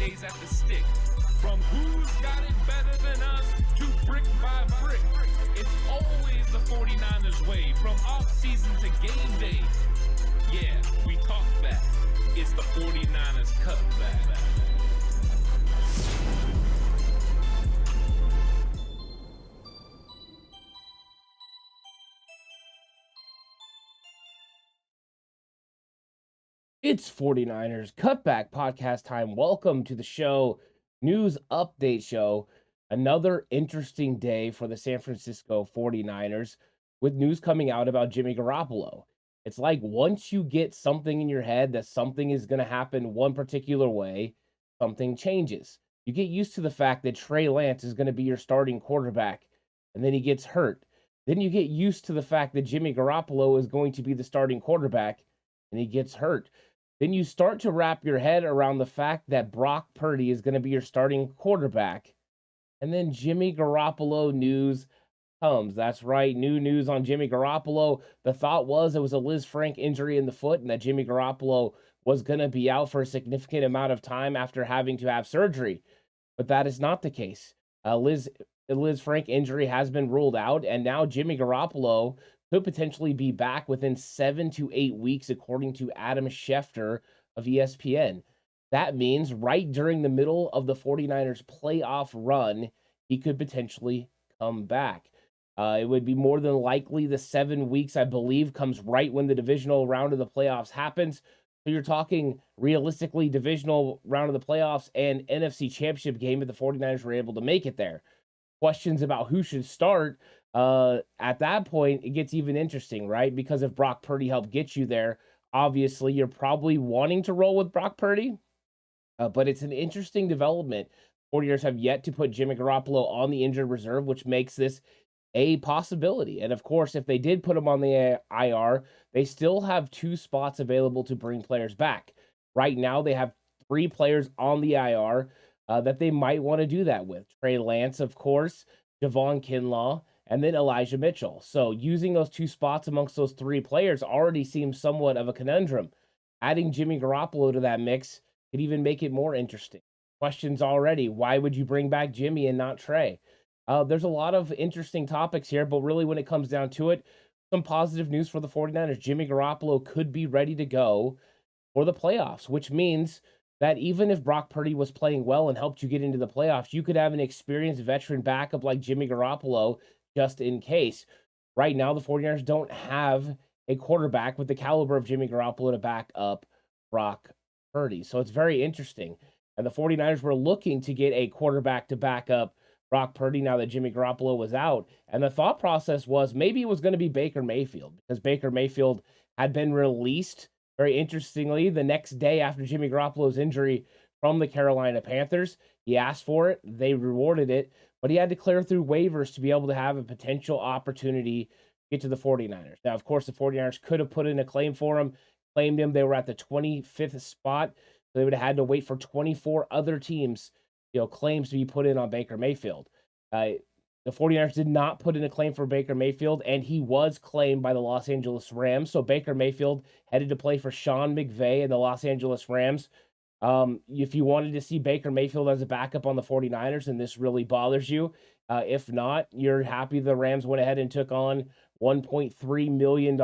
days at the stick. From who's got it better than us to brick by brick. It's always the 49ers way, from off-season to game day. Yeah, we talk back. It's the 49ers Cutback. It's 49ers Cutback Podcast time. Welcome to the show, news update show. Another interesting day for the San Francisco 49ers with news coming out about Jimmy Garoppolo. It's like once you get something in your head that something is going to happen one particular way, something changes. You get used to the fact that Trey Lance is going to be your starting quarterback, and then he gets hurt. Then you get used to the fact that Jimmy Garoppolo is going to be the starting quarterback, and he gets hurt. Then you start to wrap your head around the fact that Brock Purdy is going to be your starting quarterback. And then Jimmy Garoppolo news comes. That's right, new news on Jimmy Garoppolo. The thought was it was a Liz Frank injury in the foot and that Jimmy Garoppolo was going to be out for a significant amount of time after having to have surgery. But that is not the case. Liz Frank injury has been ruled out, and now Jimmy Garoppolo could potentially be back within 7 to 8 weeks, according to Adam Schefter of ESPN. That means right during the middle of the 49ers playoff run, he could potentially come back. It would be more than likely the 7 weeks, I believe, comes right when the divisional round of the playoffs happens. So you're talking realistically divisional round of the playoffs and NFC championship game if the 49ers were able to make it there. Questions about who should start, at that point, it gets even interesting, right? Because if Brock Purdy helped get you there, obviously you're probably wanting to roll with Brock Purdy, but it's an interesting development. 49ers have yet to put Jimmy Garoppolo on the injured reserve, which makes this a possibility. And of course, if they did put him on the IR, they still have 2 spots available to bring players back. Right now, they have 3 players on the IR that they might want to do that with. Trey Lance, of course, Javon Kinlaw, and then Elijah Mitchell. So using those 2 spots amongst those 3 players already seems somewhat of a conundrum. Adding Jimmy Garoppolo to that mix could even make it more interesting. Questions already. Why would you bring back Jimmy and not Trey? There's a lot of interesting topics here, but really when it comes down to it, some positive news for the 49ers. Jimmy Garoppolo could be ready to go for the playoffs, which means that even if Brock Purdy was playing well and helped you get into the playoffs, you could have an experienced veteran backup like Jimmy Garoppolo just in case. Right now, the 49ers don't have a quarterback with the caliber of Jimmy Garoppolo to back up Brock Purdy. So it's very interesting. And the 49ers were looking to get a quarterback to back up Brock Purdy now that Jimmy Garoppolo was out. And the thought process was maybe it was going to be Baker Mayfield because Baker Mayfield had been released, very interestingly, the next day after Jimmy Garoppolo's injury from the Carolina Panthers. He asked for it. They rewarded it. But he had to clear through waivers to be able to have a potential opportunity to get to the 49ers. Now, of course, the 49ers could have put in a claim for him, claimed him. They were at the 25th spot. So they would have had to wait for 24 other teams, claims to be put in on Baker Mayfield. The 49ers did not put in a claim for Baker Mayfield, and he was claimed by the Los Angeles Rams. So Baker Mayfield headed to play for Sean McVay and the Los Angeles Rams. If you wanted to see Baker Mayfield as a backup on the 49ers and this really bothers you, if not, you're happy the Rams went ahead and took on $1.3 million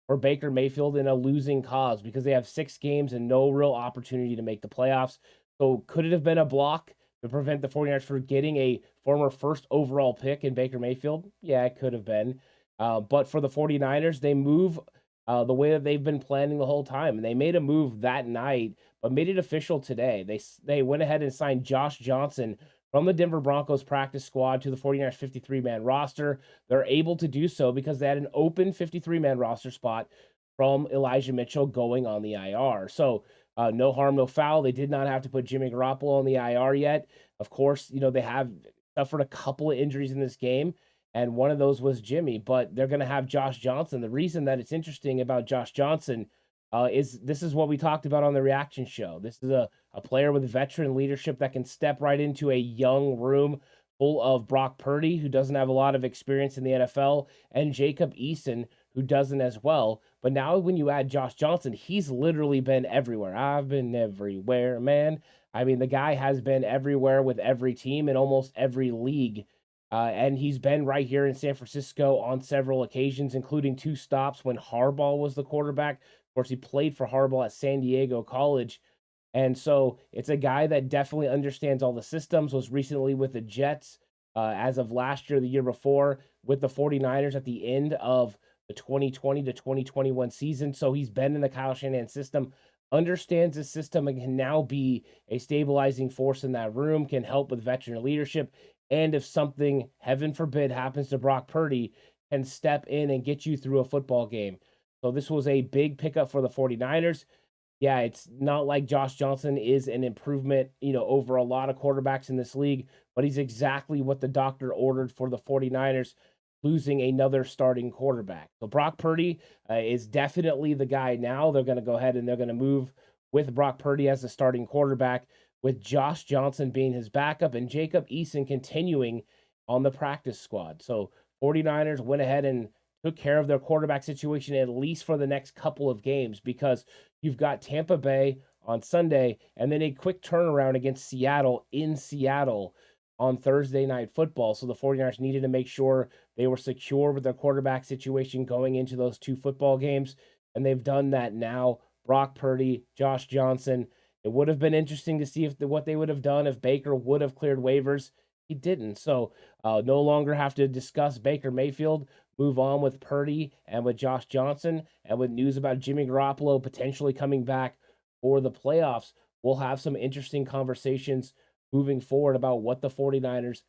for Baker Mayfield in a losing cause because they have 6 games and no real opportunity to make the playoffs. So could it have been a block to prevent the 49ers from getting a former first overall pick in Baker Mayfield? Yeah, it could have been. But for the 49ers, they move the way that they've been planning the whole time. And they made a move that night, but made it official today. They went ahead and signed Josh Johnson from the Denver Broncos practice squad to the 49ers 53-man roster. They're able to do so because they had an open 53-man roster spot from Elijah Mitchell going on the IR. So no harm, no foul. They did not have to put Jimmy Garoppolo on the IR yet. Of course, they have suffered a couple of injuries in this game, and one of those was Jimmy, but they're going to have Josh Johnson. The reason that it's interesting about Josh Johnson this is what we talked about on the reaction show. This is a player with veteran leadership that can step right into a young room full of Brock Purdy, who doesn't have a lot of experience in the NFL, and Jacob Eason, who doesn't as well. But now when you add Josh Johnson, he's literally been everywhere. I've been everywhere, man. I mean, the guy has been everywhere with every team in almost every league. And he's been right here in San Francisco on several occasions, including 2 stops when Harbaugh was the quarterback. Of course, he played for Harbaugh at San Diego College. And so it's a guy that definitely understands all the systems, was recently with the Jets as of last year, the year before, with the 49ers at the end of the 2020 to 2021 season. So he's been in the Kyle Shanahan system, understands the system, and can now be a stabilizing force in that room, can help with veteran leadership. And if something, heaven forbid, happens to Brock Purdy, can step in and get you through a football game. So this was a big pickup for the 49ers. Yeah, it's not like Josh Johnson is an improvement, over a lot of quarterbacks in this league, but he's exactly what the doctor ordered for the 49ers, losing another starting quarterback. So Brock Purdy is definitely the guy now. They're going to go ahead and they're going to move with Brock Purdy as the starting quarterback, with Josh Johnson being his backup and Jacob Eason continuing on the practice squad. So 49ers went ahead and took care of their quarterback situation, at least for the next couple of games, because you've got Tampa Bay on Sunday and then a quick turnaround against Seattle in Seattle on Thursday Night Football. So the 49ers needed to make sure they were secure with their quarterback situation going into those 2 football games, and they've done that now. Brock Purdy, Josh Johnson. It would have been interesting to see what they would have done if Baker would have cleared waivers. He didn't. So no longer have to discuss Baker Mayfield. Move on with Purdy and with Josh Johnson, and with news about Jimmy Garoppolo potentially coming back for the playoffs. We'll have some interesting conversations moving forward about what the 49ers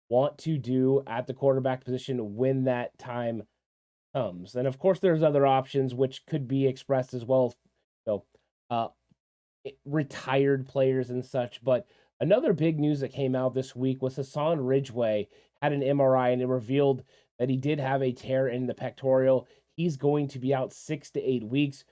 want to do at the quarterback position when that time comes. And of course, there's other options which could be expressed as well. So, uh, retired players and such. But another big news that came out this week was Hassan Ridgeway had an MRI, and it revealed that he did have a tear in the pectoral. He's going to be out 6 to 8 weeks.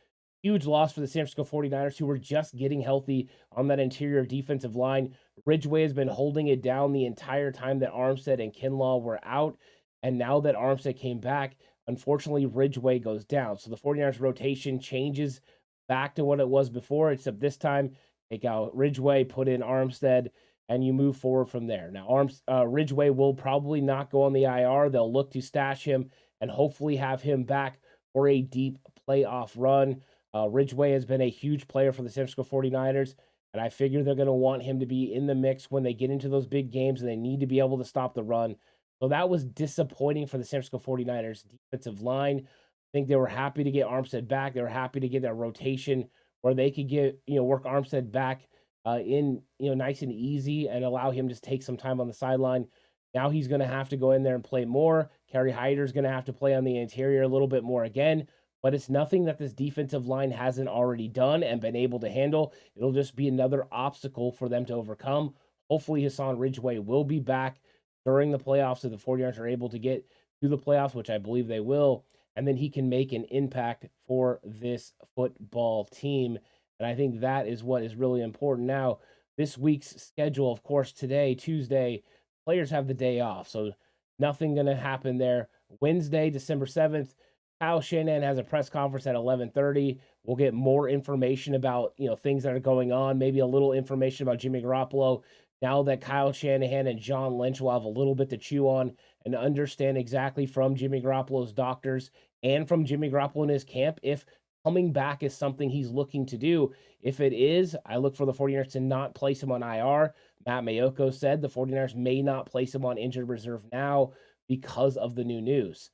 Huge loss for the San Francisco 49ers, who were just getting healthy on that interior defensive line. Ridgeway has been holding it down the entire time that Armstead and Kinlaw were out. And now that Armstead came back, unfortunately, Ridgeway goes down. So the 49ers rotation changes back to what it was before, except this time, take out Ridgeway, put in Armstead, and you move forward from there. Now, Ridgeway will probably not go on the IR. They'll look to stash him and hopefully have him back for a deep playoff run. Ridgeway has been a huge player for the San Francisco 49ers, and I figure they're going to want him to be in the mix when they get into those big games, and they need to be able to stop the run. So that was disappointing for the San Francisco 49ers defensive line. I think they were happy to get Armstead back. They were happy to get that rotation where they could get, work Armstead back in, nice and easy, and allow him to take some time on the sideline. Now he's going to have to go in there and play more. Kerry Hyder's going to have to play on the interior a little bit more again, but it's nothing that this defensive line hasn't already done and been able to handle. It'll just be another obstacle for them to overcome. Hopefully Hassan Ridgeway will be back during the playoffs if the 49ers are able to get to the playoffs, which I believe they will, and then he can make an impact for this football team. And I think that is what is really important. Now, this week's schedule, of course, today, Tuesday, players have the day off, so nothing going to happen there. Wednesday, December 7th, Kyle Shanahan has a press conference at 11:30. We'll get more information about, things that are going on, maybe a little information about Jimmy Garoppolo. Now that Kyle Shanahan and John Lynch will have a little bit to chew on and understand exactly from Jimmy Garoppolo's doctors and from Jimmy Garoppolo in his camp if coming back is something he's looking to do. If it is, I look for the 49ers to not place him on IR. Matt Mayoko said the 49ers may not place him on injured reserve now because of the new news.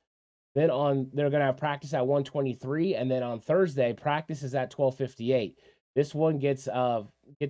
Then they're going to have practice at 1:23, and then on Thursday, practice is at 12:58. This one gets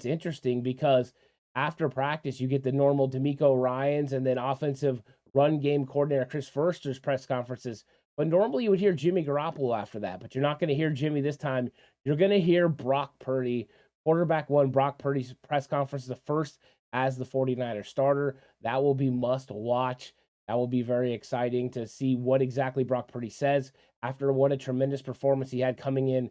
interesting because after practice, you get the normal D'Amico Ryans and then offensive run game coordinator Chris Foerster's press conferences. But normally you would hear Jimmy Garoppolo after that, but you're not going to hear Jimmy this time. You're going to hear Brock Purdy, quarterback one, Brock Purdy's press conference, the first as the 49ers starter. That will be must watch. That will be very exciting to see what exactly Brock Purdy says after what a tremendous performance he had coming in,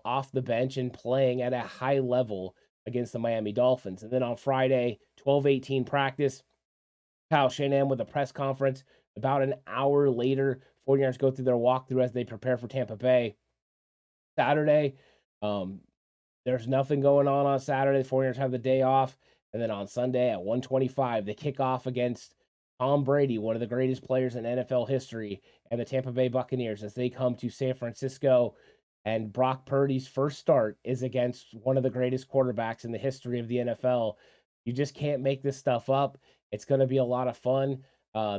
off the bench and playing at a high level against the Miami Dolphins. And then on Friday, 12:18 practice, Kyle Shanahan with a press conference. About an hour later, 49ers go through their walkthrough as they prepare for Tampa Bay. Saturday, There's nothing going on Saturday. The 49ers have the day off. And then on Sunday at 1:25, they kick off against Tom Brady, one of the greatest players in NFL history, and the Tampa Bay Buccaneers as they come to San Francisco. And Brock Purdy's first start is against one of the greatest quarterbacks in the history of the NFL. You just can't make this stuff up. It's going to be a lot of fun.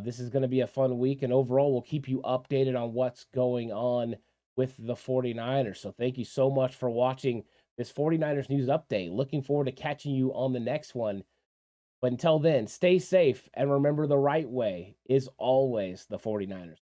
This is going to be a fun week. And overall, we'll keep you updated on what's going on with the 49ers. So thank you so much for watching this 49ers news update. Looking forward to catching you on the next one. But until then, stay safe and remember the right way is always the 49ers.